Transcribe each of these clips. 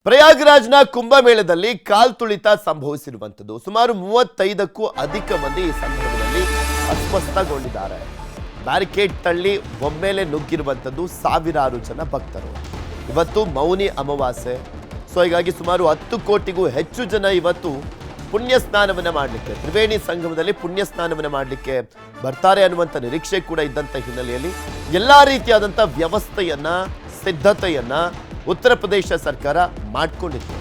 ಪ್ರಯಾಗ್ರಾಜ್ನ ಕುಂಭಮೇಳದಲ್ಲಿ ಕಾಲ್ತುಳಿತ ಸಂಭವಿಸಿರುವಂತದ್ದು ಸುಮಾರು 35ಕ್ಕೂ ಅಧಿಕ ಮಂದಿ ಈ ಸಂದರ್ಭದಲ್ಲಿ ಅಸ್ವಸ್ಥಗೊಂಡಿದ್ದಾರೆ. ಬ್ಯಾರಿಕೇಡ್ ತಳ್ಳಿ ಒಮ್ಮೆಲೆ ನುಗ್ಗಿರುವಂತದ್ದು ಸಾವಿರಾರು ಜನ ಭಕ್ತರು. ಇವತ್ತು ಮೌನಿ ಅಮಾವಾಸ್ಯೆ, ಸೊ ಹೀಗಾಗಿ ಸುಮಾರು 10 ಕೋಟಿಗೂ ಹೆಚ್ಚು ಜನ ಇವತ್ತು ಪುಣ್ಯ ಸ್ನಾನವನ್ನ ಮಾಡಲಿಕ್ಕೆ ತ್ರಿವೇಣಿ ಸಂಗಮದಲ್ಲಿ ಪುಣ್ಯ ಸ್ನಾನವನ್ನ ಮಾಡಲಿಕ್ಕೆ ಬರ್ತಾರೆ ಅನ್ನುವಂಥ ನಿರೀಕ್ಷೆ ಕೂಡ ಇದ್ದಂಥ ಹಿನ್ನೆಲೆಯಲ್ಲಿ ಎಲ್ಲಾ ರೀತಿಯಾದಂಥ ವ್ಯವಸ್ಥೆಯನ್ನ ಸಿದ್ಧತೆಯನ್ನ ಉತ್ತರ ಪ್ರದೇಶ ಸರ್ಕಾರ ಮಾಡಿಕೊಂಡಿತ್ತು.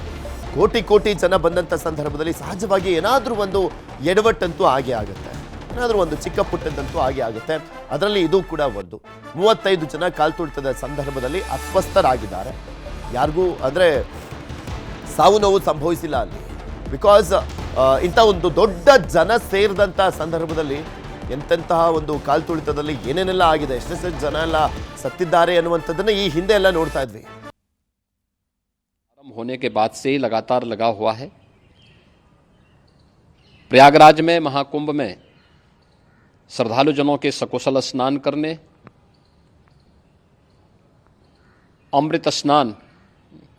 ಕೋಟಿ ಕೋಟಿ ಜನ ಬಂದಂಥ ಸಂದರ್ಭದಲ್ಲಿ ಸಹಜವಾಗಿ ಏನಾದರೂ ಒಂದು ಎಡವಟ್ಟಂತೂ ಆಗೇ ಆಗುತ್ತೆ, ಏನಾದರೂ ಒಂದು ಚಿಕ್ಕ ಪುಟ್ಟದಂತೂ ಆಗೇ ಆಗುತ್ತೆ. ಅದರಲ್ಲಿ ಇದು ಕೂಡ ಒಂದು 35 ಜನ ಕಾಲ್ತುಳಿತದ ಸಂದರ್ಭದಲ್ಲಿ ಅಸ್ವಸ್ಥರಾಗಿದ್ದಾರೆ. ಯಾರಿಗೂ ಅಂದರೆ ಸಾವು ನೋವು ಸಂಭವಿಸಿಲ್ಲ ಅಲ್ಲಿ. ಬಿಕಾಸ್ ಇಂಥ ಒಂದು ದೊಡ್ಡ ಜನ ಸೇರಿದಂಥ ಸಂದರ್ಭದಲ್ಲಿ ಎಂತೆಂತಹ ಒಂದು ಕಾಲ್ತುಳಿತದಲ್ಲಿ ಏನೇನೆಲ್ಲ ಆಗಿದೆ, ಎಷ್ಟೆಷ್ಟು ಜನ ಎಲ್ಲ ಸತ್ತಿದ್ದಾರೆ ಅನ್ನುವಂಥದ್ದನ್ನು ಈ ಹಿಂದೆ ಎಲ್ಲ ನೋಡ್ತಾ ಇದ್ವಿ. होने के बाद से ही लगातार लगा हुआ है. प्रयागराज में महाकुंभ में श्रद्धालु जनों के सकुशल स्नान करने, अमृत स्नान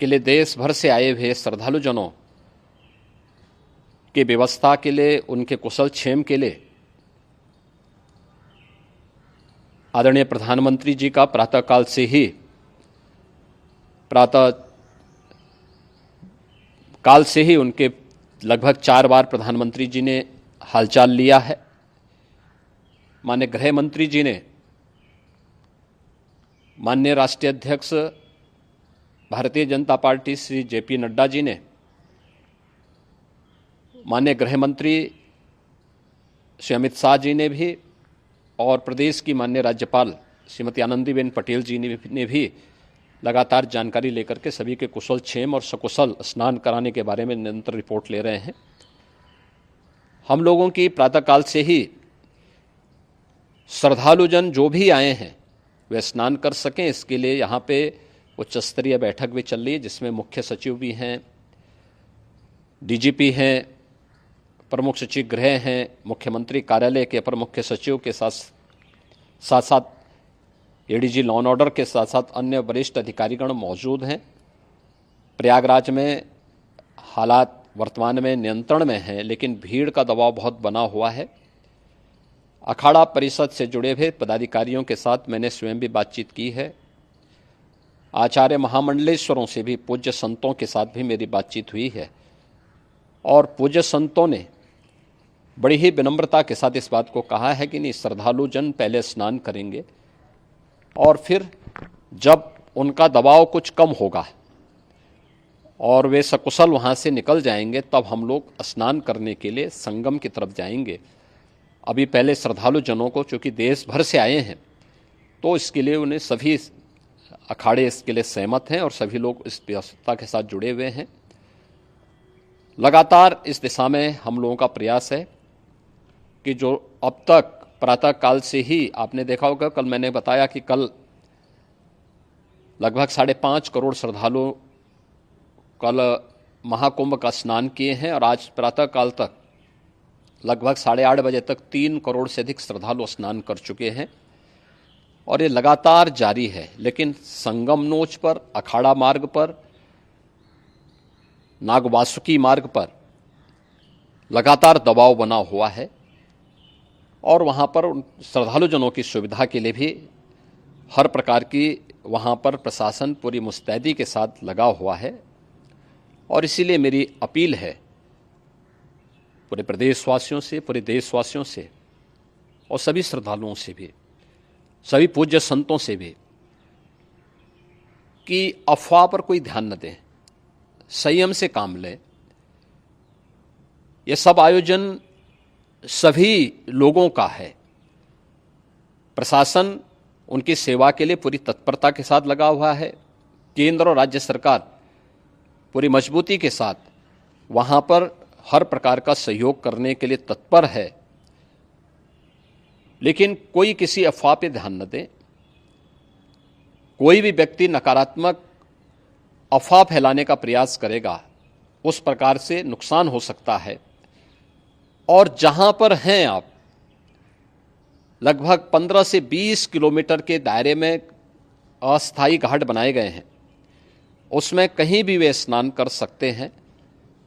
के लिए देश भर से आए हुए श्रद्धालु जनों की व्यवस्था के लिए, उनके कुशल क्षेम के लिए आदरणीय प्रधानमंत्री जी का प्रातःकाल से ही उनके लगभग 4 बार प्रधानमंत्री जी ने हालचाल लिया है. माननीय गृह मंत्री जी ने, माननीय राष्ट्रीय अध्यक्ष भारतीय जनता पार्टी श्री जेपी नड्डा जी ने, माननीय गृह मंत्री श्री अमित शाह जी ने भी, और प्रदेश की माननीय राज्यपाल श्रीमती आनंदीबेन पटेल जी ने भी लगातार जानकारी लेकर के सभी के कुशल क्षेम और सकुशल स्नान कराने के बारे में निरंतर रिपोर्ट ले रहे हैं. हम लोगों की प्रातःकाल से ही श्रद्धालुजन जो भी आए हैं वे स्नान कर सकें, इसके लिए यहाँ पे उच्च स्तरीय बैठक भी चल रही है, जिसमें मुख्य सचिव भी हैं, डीजीपी हैं, प्रमुख सचिव गृह हैं, मुख्यमंत्री कार्यालय के अपर मुख्य सचिव के साथ एडीजी लॉ एंड ऑर्डर के साथ साथ अन्य वरिष्ठ अधिकारीगण मौजूद हैं. प्रयागराज में हालात वर्तमान में नियंत्रण में हैं, लेकिन भीड़ का दबाव बहुत बना हुआ है. अखाड़ा परिषद से जुड़े हुए पदाधिकारियों के साथ मैंने स्वयं भी बातचीत की है. आचार्य महामंडलेश्वरों से भी, पूज्य संतों के साथ भी मेरी बातचीत हुई है, और पूज्य संतों ने बड़ी ही विनम्रता के साथ इस बात को कहा है कि नहीं, श्रद्धालु जन पहले स्नान करेंगे और फिर जब उनका दबाव कुछ कम होगा और वे सकुशल वहाँ से निकल जाएंगे, तब हम लोग स्नान करने के लिए संगम की तरफ जाएंगे. अभी पहले श्रद्धालु जनों को, चूँकि देश भर से आए हैं, तो इसके लिए उन्हें सभी अखाड़े इसके लिए सहमत हैं और सभी लोग इस व्यवस्था के साथ जुड़े हुए हैं. लगातार इस दिशा में हम लोगों का प्रयास है कि जो अब तक प्रातःकाल से ही आपने देखा होगा, कल मैंने बताया कि कल लगभग 5.5 करोड़ श्रद्धालु कल महाकुंभ का स्नान किए हैं, और आज प्रातःकाल तक लगभग 8:30 बजे तक 3 करोड़ से अधिक श्रद्धालु स्नान कर चुके हैं, और ये लगातार जारी है. लेकिन संगम नोच पर, अखाड़ा मार्ग पर, नागवासुकी मार्ग पर लगातार दबाव बना हुआ है, और वहाँ पर श्रद्धालु जनों की सुविधा के लिए भी हर प्रकार की वहाँ पर प्रशासन पूरी मुस्तैदी के साथ लगा हुआ है. और इसीलिए मेरी अपील है पूरे प्रदेशवासियों से, पूरे देशवासियों से, और सभी श्रद्धालुओं से भी, सभी पूज्य संतों से भी, कि अफवाह पर कोई ध्यान न दें, संयम से काम लें. ये सब आयोजन सभी लोगों का है. प्रशासन उनकी सेवा के लिए पूरी तत्परता के साथ लगा हुआ है. केंद्र और राज्य सरकार पूरी मजबूती के साथ वहाँ पर हर प्रकार का सहयोग करने के लिए तत्पर है. लेकिन कोई किसी अफवाह पे ध्यान न दें. कोई भी व्यक्ति नकारात्मक अफवाह फैलाने का प्रयास करेगा, उस प्रकार से नुकसान हो सकता है. और जहां पर हैं आप, लगभग 15 से 20 किलोमीटर के दायरे में अस्थायी घाट बनाए गए हैं, उसमें कहीं भी वे स्नान कर सकते हैं।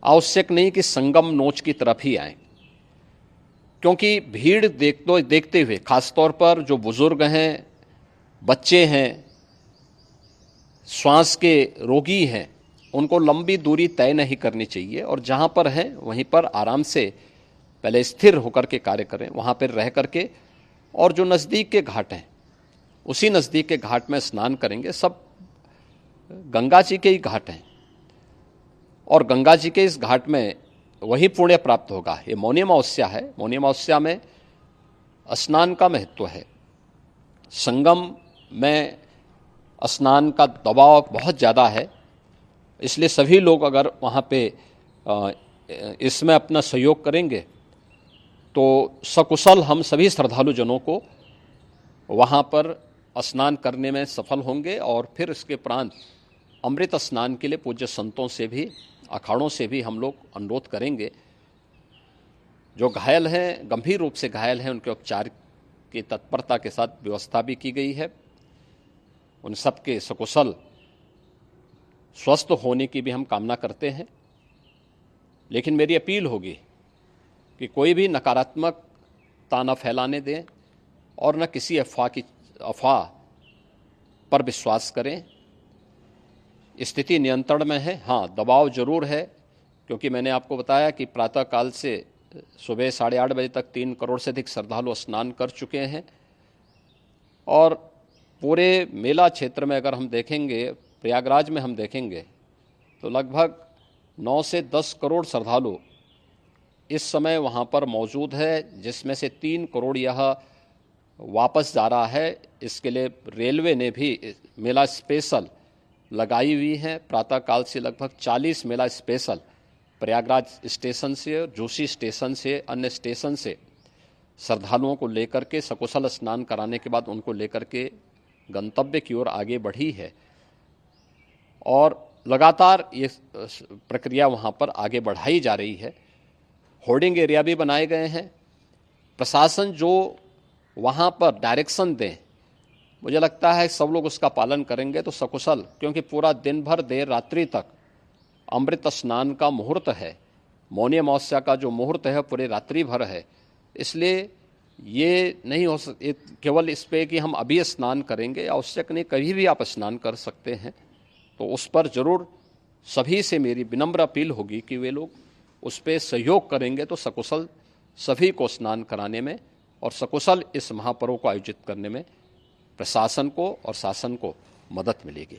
आवश्यक नहीं कि संगम नोच की तरफ ही आएं, क्योंकि भीड़ देखते हुए खासतौर पर जो बुजुर्ग हैं, बच्चे हैं, श्वास के रोगी हैं, उनको लंबी दूरी तय नहीं करनी चाहिए और जहां पर हैं वहीं पर आराम से पहले स्थिर होकर के कार्य करें, वहां पर रह करके, और जो नज़दीक के घाट हैं उसी नज़दीक के घाट में स्नान करेंगे। सब गंगा जी के ही घाट हैं और गंगा जी के इस घाट में वही पुण्य प्राप्त होगा। ये मौनी अमावस्या है, मौनी अमावस्या में स्नान का महत्व है। संगम में स्नान का दबाव बहुत ज़्यादा है, इसलिए सभी लोग अगर वहाँ पे इसमें अपना सहयोग करेंगे तो सकुशल हम सभी श्रद्धालु जनों को वहाँ पर स्नान करने में सफल होंगे और फिर इसके उपरांत अमृत स्नान के लिए पूज्य संतों से भी, अखाड़ों से भी हम लोग अनुरोध करेंगे। जो घायल हैं, गंभीर रूप से घायल हैं, उनके उपचार की तत्परता के साथ व्यवस्था भी की गई है। उन सबके सकुशल स्वस्थ होने की भी हम कामना करते हैं। लेकिन मेरी अपील होगी कि कोई भी नकारात्मकता न फैलाने दें और न किसी अफवाह पर विश्वास करें। स्थिति नियंत्रण में है, हाँ दबाव जरूर है, क्योंकि मैंने आपको बताया कि प्रातःकाल से सुबह 8:30 बजे तक 3 करोड़ से अधिक श्रद्धालु स्नान कर चुके हैं और पूरे मेला क्षेत्र में अगर हम देखेंगे, प्रयागराज में हम देखेंगे तो लगभग 9 से 10 करोड़ श्रद्धालु इस समय वहाँ पर मौजूद है, जिसमें से 3 करोड़ यह वापस जा रहा है। इसके लिए रेलवे ने भी मेला स्पेशल लगाई हुई है। प्रातःकाल से लगभग 40 मेला स्पेशल प्रयागराज स्टेशन से, जोशी स्टेशन से, अन्य स्टेशन से श्रद्धालुओं को लेकर के सकुशल स्नान कराने के बाद उनको लेकर के गंतव्य की ओर आगे बढ़ी है और लगातार ये प्रक्रिया वहाँ पर आगे बढ़ाई जा रही है। होर्डिंग एरिया भी बनाए गए हैं। प्रशासन जो वहाँ पर डायरेक्शन दें, मुझे लगता है सब लोग उसका पालन करेंगे तो सकुशल, क्योंकि पूरा दिन भर देर रात्रि तक अमृत स्नान का मुहूर्त है। मौनी अमावस्या का जो मुहूर्त है पूरे रात्रि भर है, इसलिए ये नहीं हो केवल इस पे कि हम अभी स्नान करेंगे, आवश्यक नहीं, कभी भी आप स्नान कर सकते हैं। तो उस पर जरूर सभी से मेरी विनम्र अपील होगी कि वे लोग उस पर सहयोग करेंगे तो सकुशल सभी को स्नान कराने में और सकुशल इस महापर्व को आयोजित करने में प्रशासन को और शासन को मदद मिलेगी।